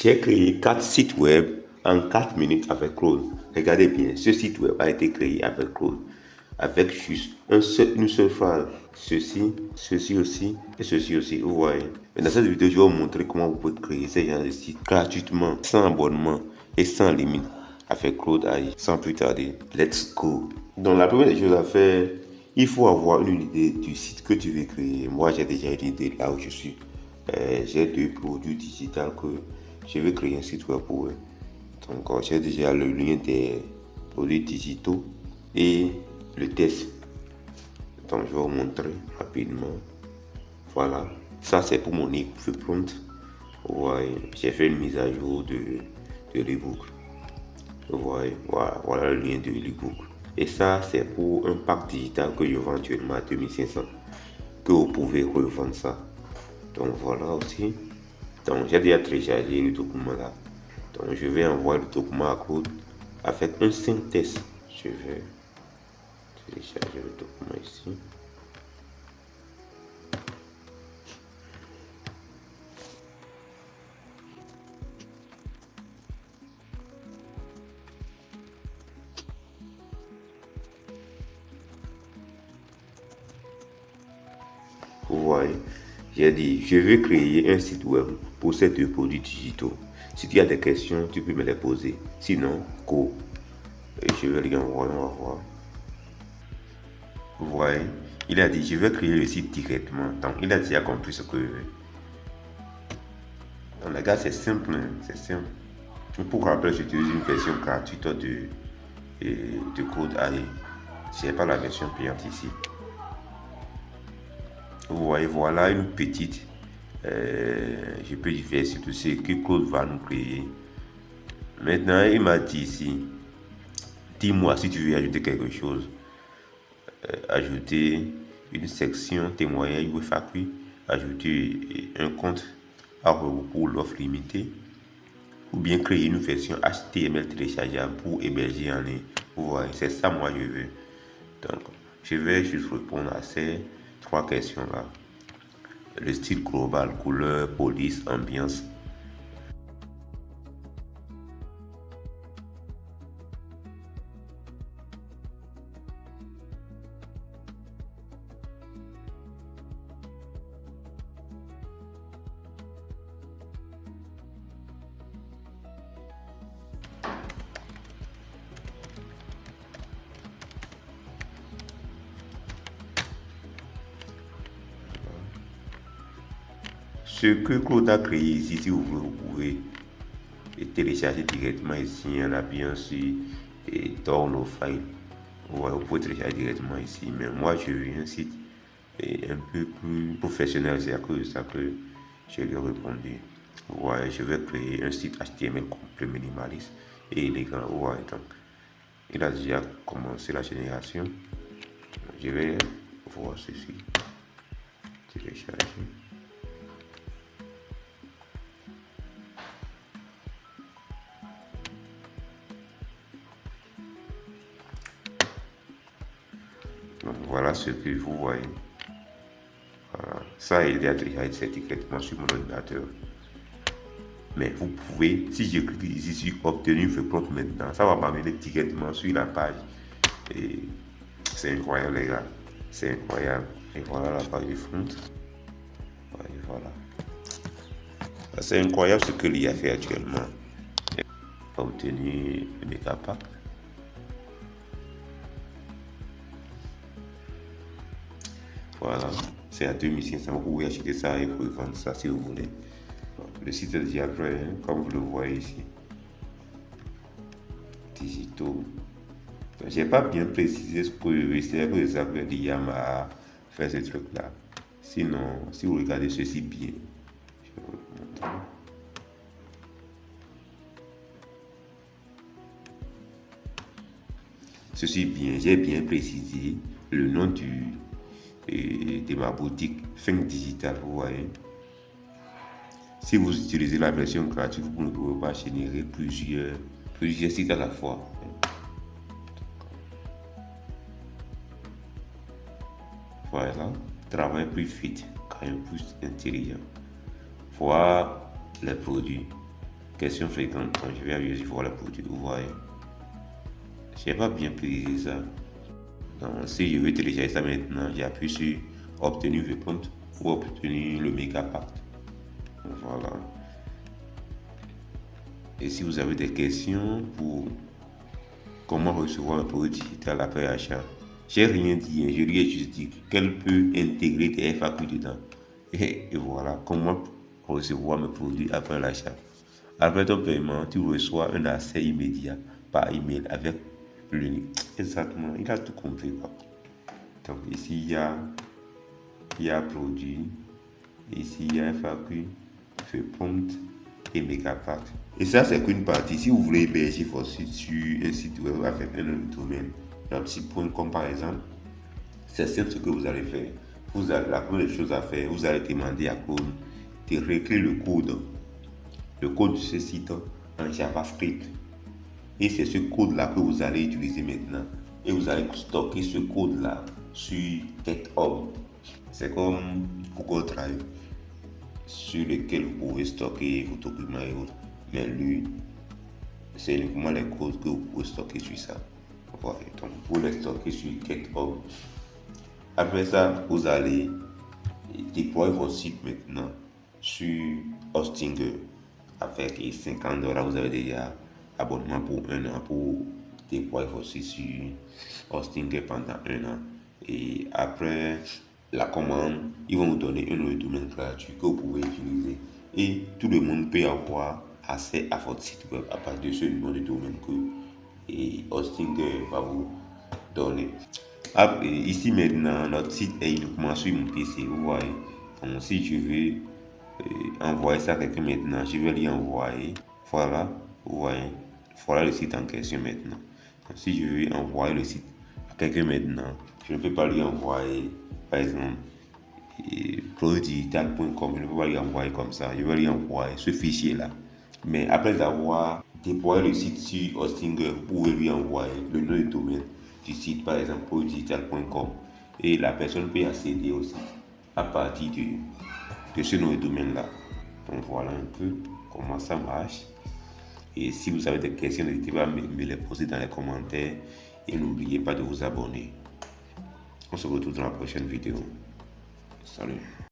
J'ai créé 4 sites web en 4 minutes avec Claude. Regardez bien, ce site web a été créé avec Claude. Avec juste une seule phrase. Ceci aussi et ceci aussi. Vous voyez. Mais dans cette vidéo, je vais vous montrer comment vous pouvez créer ces genre de sites gratuitement, sans abonnement et sans limite. Avec Claude AI. Sans plus tarder, let's go. Donc la première des choses à faire, il faut avoir une idée du site que tu veux créer. Moi, j'ai déjà une idée là où je suis. J'ai 2 produits digitaux que je vais créer un site web pour eux. Donc, j'ai déjà le lien des produits digitaux et le test. Donc, je vais vous montrer rapidement. Voilà. Ça, c'est pour mon e-prompt. Ouais, j'ai fait une mise à jour de l'ebook. Vous voyez, voilà le lien de l'ebook. Et ça, c'est pour un pack digital que je vends actuellement à 2500. Que vous pouvez revendre ça. Donc, voilà aussi. Donc, j'ai déjà téléchargé le document là. Donc, je vais envoyer le document à Claude avec un 5 test. Je vais télécharger le document ici. Vous voyez, j'ai dit, je veux créer un site web pour ces 2 produits digitaux. Si tu as des questions, tu peux me les poser. Sinon, go. Et je vais les envoyer, on va voir. Vous voyez, il a dit, je vais créer le site directement. Donc, il a déjà compris ce que je veux. Donc, les gars, c'est simple, hein, c'est simple. Pour rappel, j'utilise une version gratuite de Code AI. Je n'ai pas la version payante ici. Vous voyez, voilà une petite. Je peux dire surtout ce que Claude va nous créer. Maintenant, il m'a dit ici, dis-moi si tu veux ajouter quelque chose. Ajouter une section témoignage FAQ, ajouter un compte à rebours pour l'offre limitée, ou bien créer une version HTML téléchargeable pour héberger en ligne. Vous voyez, c'est ça moi je veux. Donc, je vais juste répondre à ces 3 questions-là. Le style global, couleur, police, ambiance. Ce que Claude a créé ici, si vous voulez, vous pouvez télécharger directement ici, en appuyant sur Download File. Vous pouvez télécharger directement ici. Mais moi, je veux un site un peu plus professionnel. C'est à cause de ça que je lui ai répondu. Ouais, je vais créer un site HTML complet minimaliste et élégant. Ouais, donc, il a déjà commencé la génération. Je vais voir ceci. Télécharger. Donc, voilà ce que vous voyez. Voilà. Ça, il est déjà directement sur mon ordinateur. Mais vous pouvez, si je clique ici sur obtenir une prompt maintenant, ça va m'amener directement sur la page. Et c'est incroyable, les gars. C'est incroyable. Et voilà la page de front. Et voilà. C'est incroyable ce que l'IA fait actuellement. Obtenir le mégapack. Voilà. C'est à 2500. Vous pouvez acheter ça et vous vendre ça si vous voulez. Le site est déjà prêt, hein, comme vous le voyez ici. Digitaux. J'ai pas bien précisé ce que je veux, c'est que ça que l'IA m'a fait ce truc-là. Sinon, si vous regardez ceci bien, je vais vous montrer. Ceci bien, j'ai bien précisé le nom de ma boutique Think Digital, vous voyez. Si vous utilisez la version gratuite, vous ne pouvez pas générer plusieurs sites à la fois. Voilà, travail plus vite, quand même plus intelligent. Voir les produits. Questions fréquentes. Quand je vais appuyer sur voir le produit, vous voyez. Je n'ai pas bien précisé ça. Donc, si je veux télécharger ça maintenant, j'appuie sur obtenir réponse ou obtenir le méga pack. Voilà. Et si vous avez des questions pour comment recevoir un produit digital après achat, j'ai rien dit, je lui ai juste dit qu'elle peut intégrer des FAQ dedans. Et voilà, comment recevoir mes produits après l'achat. Après ton paiement, tu reçois un accès immédiat par email avec le lien. Exactement, il a tout compris. Donc ici, il y a produit, ici, il y a FAQ, réponse et Megapack. Et ça, c'est qu'une partie. Si vous voulez héberger votre site sur un site web avec un autre domaine, un petit point comme par exemple, c'est simple ce que vous allez faire. La première chose à faire, vous allez demander à Chrome de réécrire le code de ce site en JavaScript. Et c'est ce code-là que vous allez utiliser maintenant. Et vous allez stocker ce code-là sur GitHub. C'est comme Google Drive, sur lequel vous pouvez stocker vos documents et autres. Mais lui, c'est uniquement les codes que vous pouvez stocker sur ça. Voilà. Donc, vous pouvez les stocker sur GitHub. Après ça, vous allez déployer votre site maintenant sur Hostinger. Avec $50, vous avez déjà abonnement pour 1 an pour déployer votre site sur Hostinger pendant 1 an. Et après la commande, ils vont vous donner un autre domaine gratuit que vous pouvez utiliser. Et tout le monde peut avoir accès à votre site web à partir de ce numéro de domaine que Hostinger va vous donner. Ici maintenant, notre site est uniquement sur mon PC, vous voyez. Donc si je veux envoyer ça à quelqu'un maintenant, je vais lui envoyer. Voilà, vous voyez. Voilà le site en question maintenant. Donc, si je veux envoyer le site à quelqu'un maintenant, je ne peux pas lui envoyer, par exemple, produitdigital.com, je ne peux pas lui envoyer comme ça. Je vais lui envoyer ce fichier-là. Mais après avoir déployé le site sur Hostinger, vous pouvez lui envoyer le nom de domaine du site, par exemple, produitdigital.com. Et la personne peut accéder au site à partir de ce nom de domaine-là. Donc voilà un peu comment ça marche. Et si vous avez des questions, n'hésitez pas à me les poser dans les commentaires. Et n'oubliez pas de vous abonner. On se retrouve dans la prochaine vidéo. Salut.